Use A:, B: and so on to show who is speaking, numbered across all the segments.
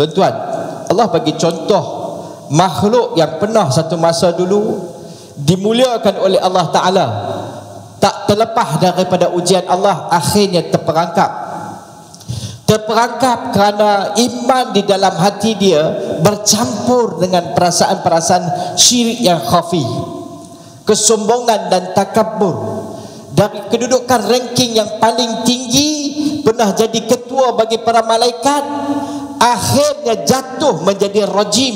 A: Tuan-tuan, Allah bagi contoh makhluk yang pernah satu masa dulu dimuliakan oleh Allah Ta'ala, tak terlepas daripada ujian Allah, akhirnya terperangkap kerana iman di dalam hati dia bercampur dengan perasaan-perasaan syirik yang khafi, kesombongan dan takabur. Dari kedudukan ranking yang paling tinggi, pernah jadi ketua bagi para malaikat, akhirnya jatuh menjadi rajim,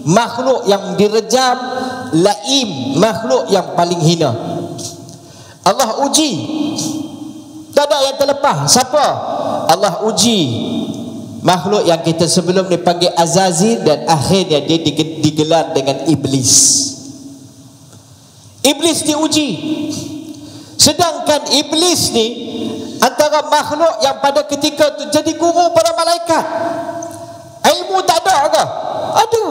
A: makhluk yang direjam, laim, makhluk yang paling hina. Allah uji, tak ada yang terlepas. Siapa? Allah uji makhluk yang kita sebelum ni panggil Azazil, dan akhirnya dia digelar dengan Iblis. Iblis diuji. Sedangkan Iblis ni antara makhluk yang pada ketika tu jadi guru para malaikat. Ilmu tak ada ke? Ada.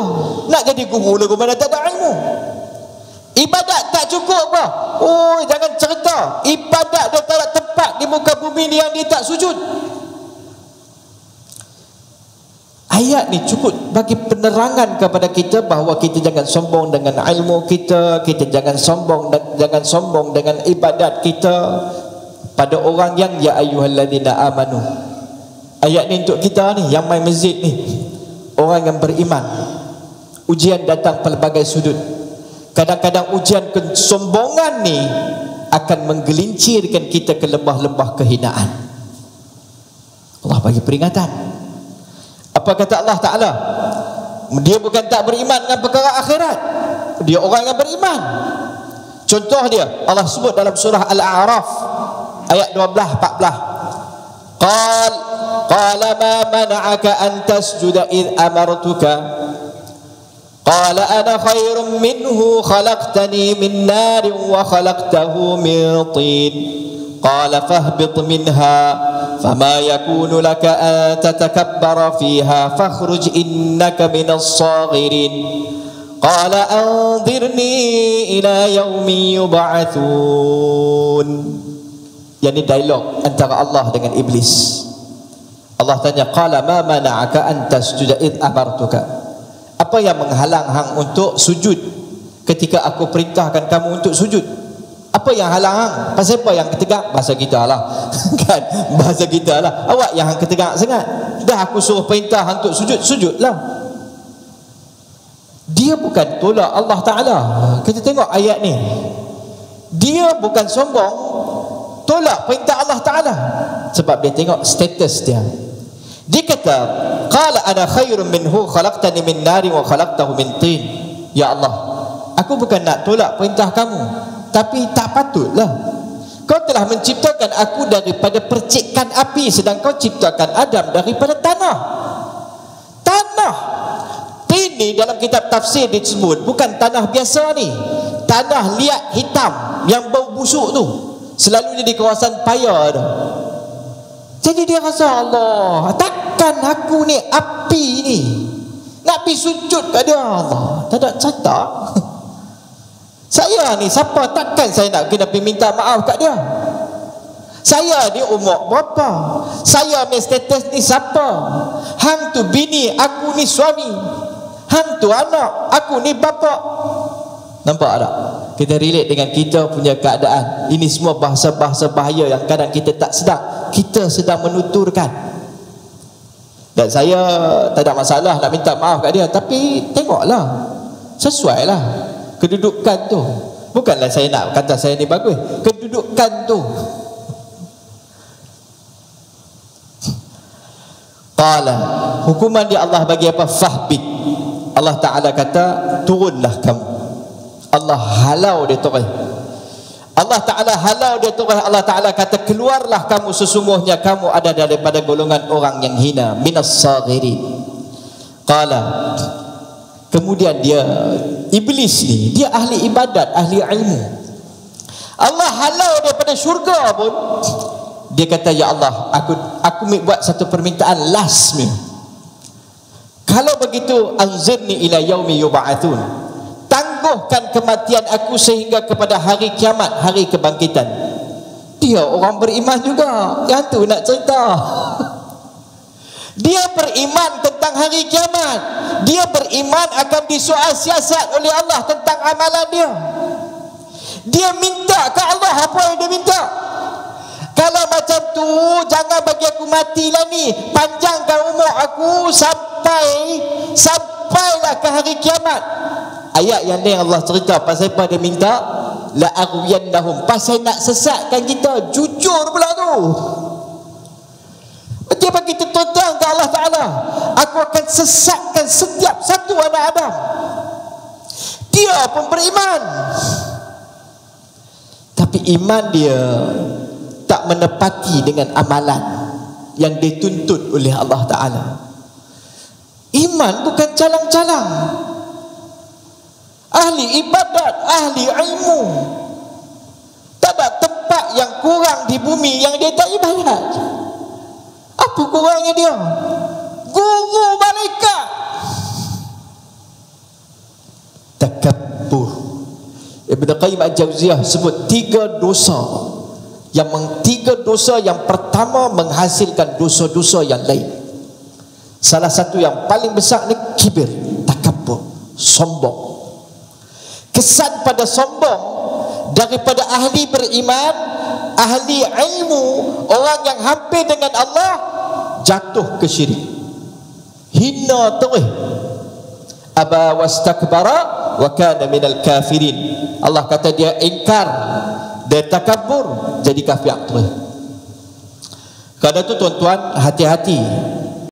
A: Nak jadi guru lagu mana tak ada ilmu? Ibadat tak cukup ke? Oh, jangan cerita. Ibadat dia tak ada tempat di muka bumi ni yang dia tak sujud. Ayat ni cukup bagi penerangan kepada kita bahawa kita jangan sombong dengan ilmu kita, kita jangan sombong dengan ibadat kita pada orang yang ya ayyuhalladzina amanu. Ayat ni untuk kita ni yang main masjid ni, orang yang beriman. Ujian datang pelbagai sudut. Kadang-kadang ujian kesombongan ni akan menggelincirkan kita ke lembah-lembah kehinaan. Allah bagi peringatan. Apa kata Allah Ta'ala? Dia bukan tak beriman dengan perkara akhirat, dia orang yang beriman. Contoh dia Allah sebut dalam surah Al-A'raf ayat 12-14. Qala ma mana'aka an tasjuda id amartuka qala ana khairum minhu khalaqtani min narin wa khalaqtahu min tin qala fahbit minha fama yakunu laka an tatakabbara fiha fakhruj innaka minas saghirin qala anzirni ila yaumi yub'atsun. Yang ini dialog antara Allah dengan Iblis. Allah tanya, qala ma mana'aka an tasjuda id amartuka, apa yang menghalang hang untuk sujud ketika aku perintahkan kamu untuk sujud? Apa yang halang hang? Pasal apa yang ketegak? Bahasa kita lah kan, bahasa kita lah. Awak yang hang ketegak sangat. Dah aku suruh perintah hang untuk sujud, sujudlah. Dia bukan tolak Allah Ta'ala. Kita tengok ayat ni, dia bukan sombong tolak perintah Allah Ta'ala, sebab dia tengok status dia. Dia kata, qala ana khairun minhu khalaqtani min nari wa khalaqtahu min tin. Ya Allah, aku bukan nak tolak perintah kamu, tapi tak patutlah. Kau telah menciptakan aku daripada percikan api, sedang kau ciptakan Adam daripada tanah. Tanah ini dalam kitab tafsir disebut bukan tanah biasa ni, tanah liat hitam yang bau busuk tu, selalunya di kawasan paya tu. Jadi dia rasa, Allah, takkan aku ni api ni nak pergi sujud kat dia? Allah, tak ada cerita. Saya ni siapa, takkan saya nak kena pergi minta maaf kat dia? Saya ni umur berapa? Saya ni status ni siapa? Hang tu bini, aku ni suami. Hang tu anak, aku ni bapa. Nampak tak? Kita relate dengan kita punya keadaan. Ini semua bahasa-bahasa bahaya yang kadang kita tak sedar. Kita sedang menuturkan. Dan saya tak ada masalah nak minta maaf kat dia, tapi tengoklah, sesuailah kedudukan tu. Bukanlah saya nak kata saya ni bagus, kedudukan tu. Qala, hukuman dia Allah bagi apa? Fahbit. Allah Ta'ala kata, turunlah kamu. Allah halau dia turun. Allah Ta'ala halau dia turun. Allah Ta'ala kata, keluarlah kamu, sesungguhnya kamu ada daripada golongan orang yang hina, minas saghirin. Qala, kemudian dia, Iblis ni, dia ahli ibadat, ahli ilmu. Allah halau daripada syurga pun, dia kata, ya Allah, aku buat satu permintaan last ni. Kalau begitu, anzirni ila yaumi yub'atsun, tangguhkan kematian aku sehingga kepada hari kiamat, hari kebangkitan. Dia orang beriman juga, yang tu nak cerita. Dia beriman tentang hari kiamat. Dia beriman akan disoal siasat oleh Allah tentang amalan dia. Dia minta ke Allah apa yang dia minta. Kalau macam tu, jangan bagi aku matilah ni, panjangkan umur aku sampailah ke hari kiamat. Ayat yang lain Allah cerita pasal apa dia minta, la aghyannahum, pasal nak sesatkan kita. Jujur pula tu. Dia bagi terang ke Allah Ta'ala, aku akan sesatkan setiap satu anak Adam. Dia pun beriman, tapi iman dia tak menepati dengan amalan yang dituntut oleh Allah Ta'ala. Iman bukan calang-calang. Ahli ibadat, ahli ilmu, tak ada tempat yang kurang di bumi yang dia tak ibadat. Apa kurangnya dia? Guru malaikat. Takabbur. Ibn Qayyim Al-Jauziyah sebut tiga dosa yang pertama menghasilkan dosa-dosa yang lain. Salah satu yang paling besar ni kibir, takabbur, sombong. Kesan pada sombong daripada ahli beriman, ahli ilmu, orang yang hampir dengan Allah, jatuh ke syirik, hina terus. Aba wastakbara wa kana minal kafirin. Allah kata dia ingkar, dia takabur, jadi kafir terus. Kerana tu tuan-tuan, hati-hati